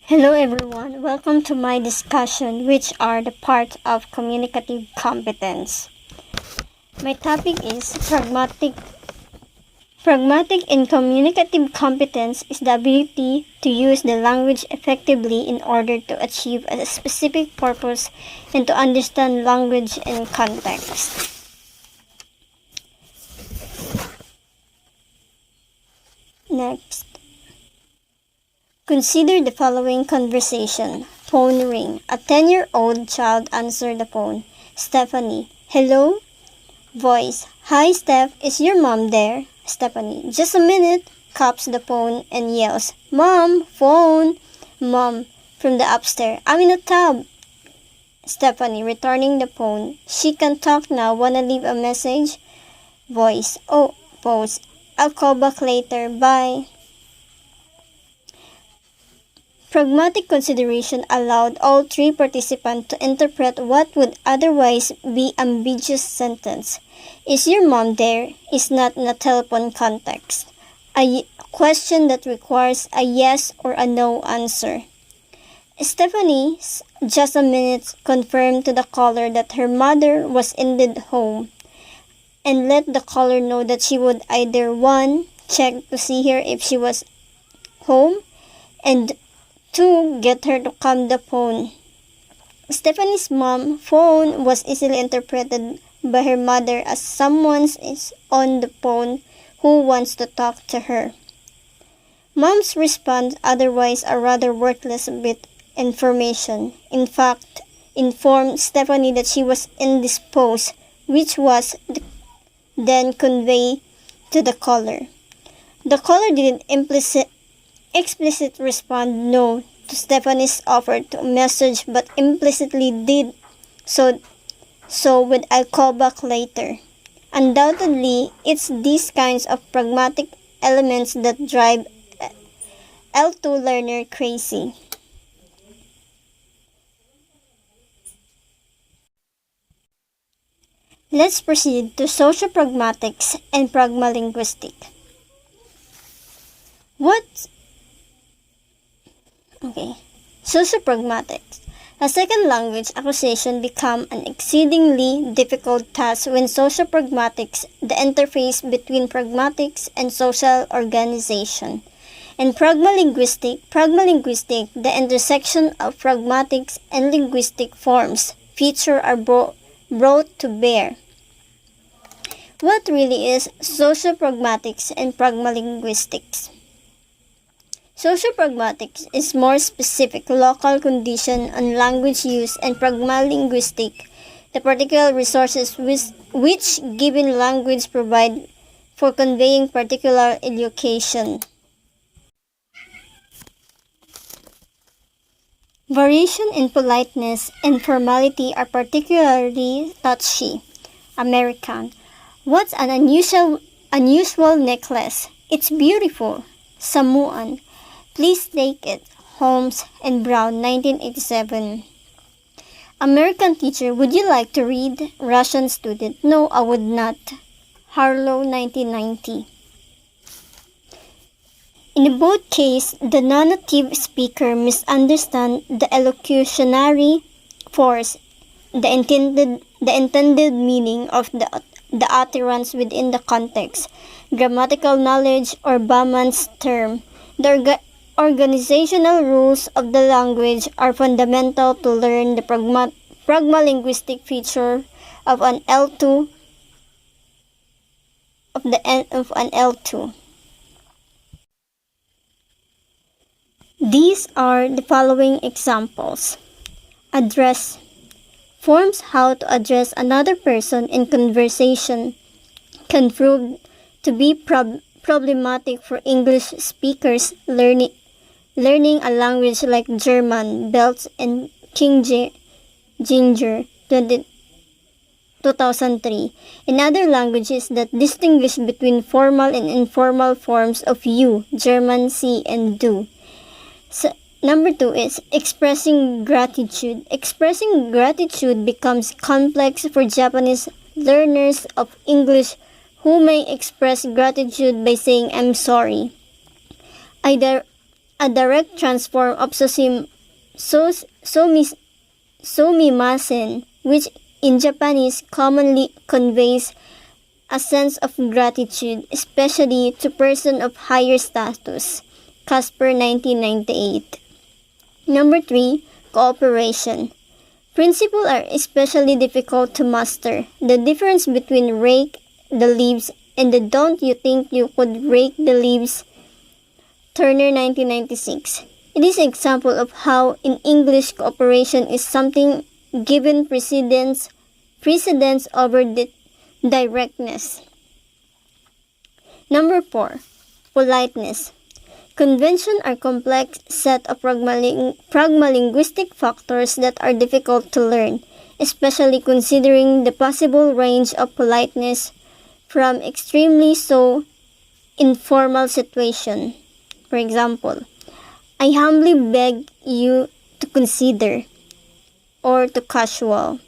Hello everyone, welcome to my discussion which are the parts of communicative competence. My topic is pragmatic. Pragmatic in communicative competence is the ability to use the language effectively in order to achieve a specific purpose and to understand language in context. Next. Consider the following conversation. Phone ring. A 10-year-old child answered the phone. Stephanie. Hello? Voice. Hi, Steph. Is your mom there? Stephanie. Just a minute. Cups the phone and yells. Mom! Phone! Mom. From the upstairs. I'm in a tub. Stephanie. Returning the phone. She can talk now. Wanna leave a message? Voice. Oh, pause. I'll call back later. Bye. Pragmatic consideration allowed all three participants to interpret what would otherwise be ambiguous sentence. Is your mom there? Is not in a telephone context. A question that requires a yes or a no answer. Stephanie's just a minute confirmed to the caller that her mother was indeed home and let the caller know that she would either 1. Check to see her if she was home and 2. Get her to calm the phone. Stephanie's mom phone was easily interpreted by her mother as someone is on the phone who wants to talk to her. Mom's response otherwise a rather worthless bit information. In fact, informed Stephanie that she was indisposed, which was then conveyed to the caller. The caller didn't explicit respond no to Stephanie's offer to message but implicitly did so with I'll call back later. Undoubtedly, it's these kinds of pragmatic elements that drive L2 learner crazy. Let's proceed to sociopragmatics and pragmalinguistics. Sociopragmatics. A second language acquisition become an exceedingly difficult task when sociopragmatics, the interface between pragmatics and social organization, and pragmalinguistic, the intersection of pragmatics and linguistic forms, feature are brought to bear. What really is sociopragmatics and pragmalinguistics? Sociopragmatics is more specific local condition on language use and pragmalinguistic, the particular resources which given language provide for conveying particular education. Variation in politeness and formality are particularly touchy. American. What's an unusual necklace? It's beautiful. Samoan. Please take it. Holmes and Brown, 1987. American teacher, would you like to read? Russian student, no, I would not. Harlow, 1990. In both cases, the non-native speaker misunderstands the elocutionary force, the intended meaning of the utterance within the context, grammatical knowledge, or Bauman's term. The organizational rules of the language are fundamental to learn the pragmalinguistic feature of an L2 These are the following examples. Address forms how to address another person in conversation can prove to be problematic for English speakers learning a language like German, Belts, and King Ginger, 2003. In other languages that distinguish between formal and informal forms of you, German, see, and do. Number 2 is expressing gratitude. Expressing gratitude becomes complex for Japanese learners of English who may express gratitude by saying I'm sorry. a direct transform of sumimasen, which in Japanese commonly conveys a sense of gratitude, especially to persons of higher status. Casper 1998. Number 3. Cooperation. Principles are especially difficult to master. The difference between rake the leaves and the don't you think you could rake the leaves. Turner 1996. It is an example of how in English cooperation is something given precedence over the directness. Number 4. Politeness. Convention are complex set of pragmalinguistic factors that are difficult to learn, especially considering the possible range of politeness from extremely so informal situation. For example, I humbly beg you to consider, or to casual.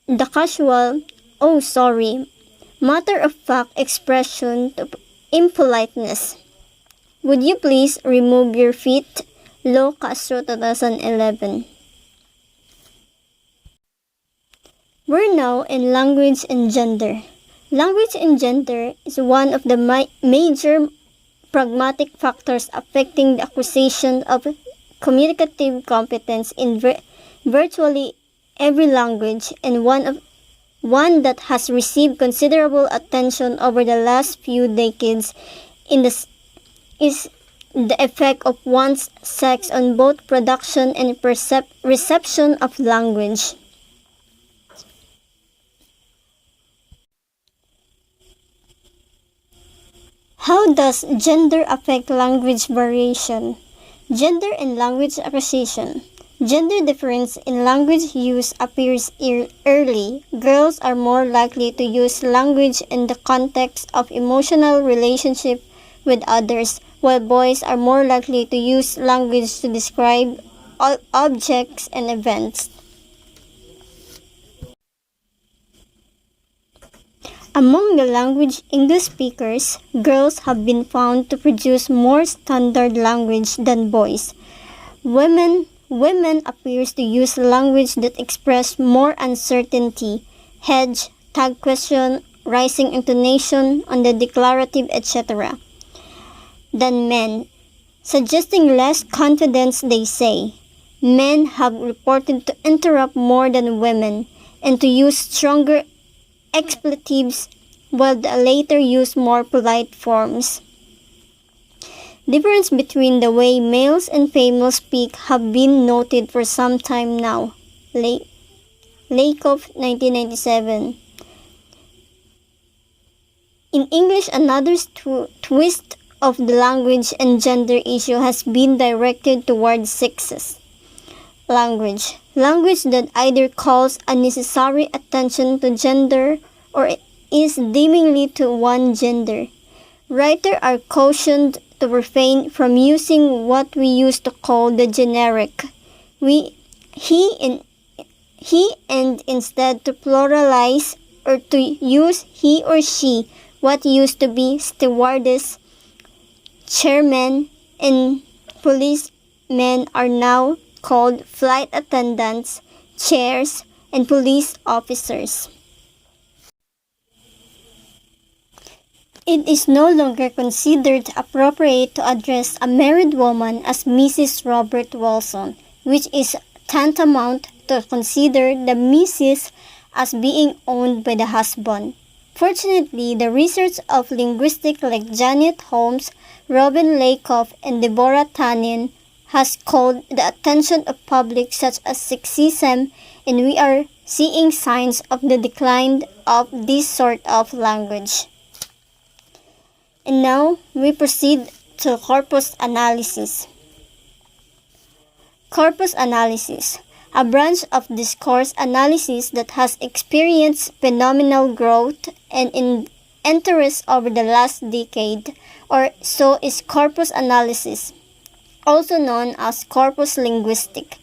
The casual, oh sorry, matter-of-fact expression to impoliteness. Would you please remove your feet? Lo Castro 2011. We're now in language and gender. Language and gender is one of the major pragmatic factors affecting the acquisition of communicative competence in virtually every language, and one that has received considerable attention over the last few decades is the effect of one's sex on both production and reception of language. How does gender affect language variation? Gender and language acquisition. Gender difference in language use appears early. Girls are more likely to use language in the context of emotional relationship with others, while boys are more likely to use language to describe objects and events. Among the language English speakers, girls have been found to produce more standard language than boys. Women appears to use language that express more uncertainty, hedge, tag question, rising intonation on the declarative, etc., than men, suggesting less confidence, they say. Men have reported to interrupt more than women and to use stronger expletives, while the latter use more polite forms. Difference between the way males and females speak have been noted for some time now. Lakoff, 1997. In English, another twist of the language and gender issue has been directed toward sexes. Language that either calls unnecessary attention to gender or is deemingly to one gender. Writers are cautioned to refrain from using what we used to call the generic he and instead to pluralize or to use he or she, what used to be stewardess, chairmen, and policemen are now called flight attendants, chairs, and police officers. It is no longer considered appropriate to address a married woman as Mrs. Robert Wilson, which is tantamount to consider the Mrs. as being owned by the husband. Fortunately, the research of linguistics like Janet Holmes, Robin Lakoff, and Deborah Tannen has called the attention of public such as sexism, and we are seeing signs of the decline of this sort of language. And now, we proceed to corpus analysis. Corpus analysis, a branch of discourse analysis that has experienced phenomenal growth and in interest over the last decade or so, is corpus analysis, also known as corpus linguistic,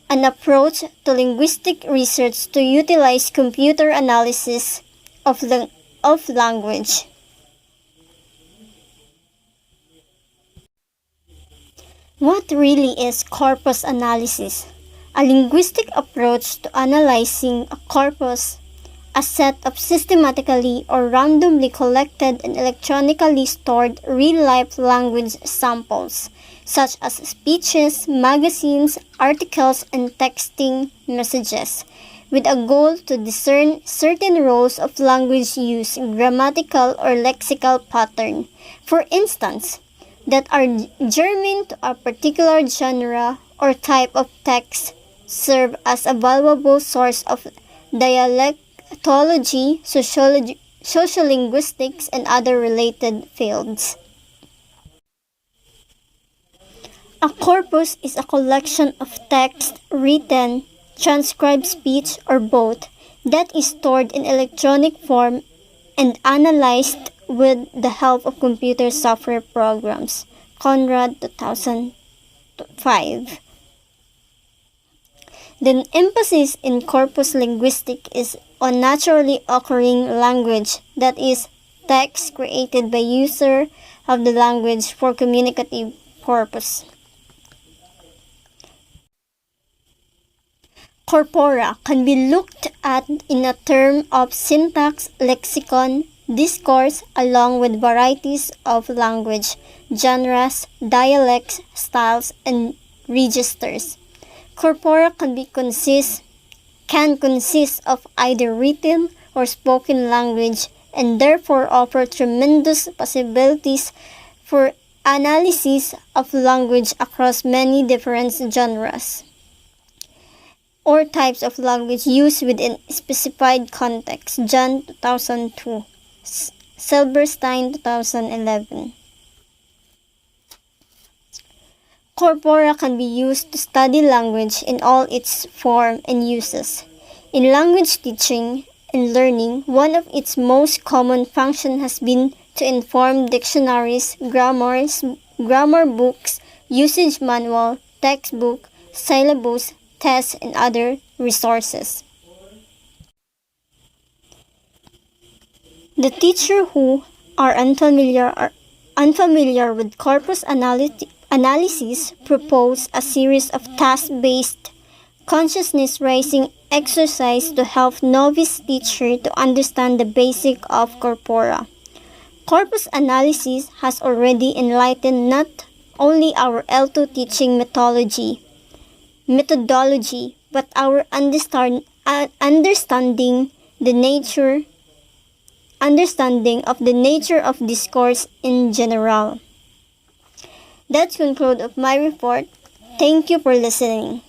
an approach to linguistic research to utilize computer analysis of language. What really is corpus analysis? A linguistic approach to analyzing a corpus, a set of systematically or randomly collected and electronically stored real-life language samples, such as speeches, magazines, articles, and texting messages, with a goal to discern certain roles of language use, grammatical or lexical pattern, for instance, that are germane to a particular genre or type of text, serve as a valuable source of dialectology, sociolinguistics, and other related fields. A corpus is a collection of text, written, transcribed speech, or both, that is stored in electronic form and analyzed with the help of computer software programs. Conrad, 2005. The emphasis in corpus linguistic is on naturally occurring language, that is, text created by user of the language for communicative purpose. Corpora can be looked at in a term of syntax, lexicon, discourse, along with varieties of language, genres, dialects, styles, and registers. Corpora can consist of either written or spoken language and therefore offer tremendous possibilities for analysis of language across many different genres or types of language used within specified context. John, 2002. Silberstein, 2011. Corpora can be used to study language in all its forms and uses. In language teaching and learning, one of its most common functions has been to inform dictionaries, grammar books, usage manual, textbook, syllabus, tests, and other resources. The teacher who are unfamiliar with corpus analysis propose a series of task-based consciousness-raising exercise to help novice teacher to understand the basic of corpora. Corpus analysis has already enlightened not only our L2 teaching methodology, but our understanding of the nature of discourse in general. That's conclude of my report. Thank you for listening.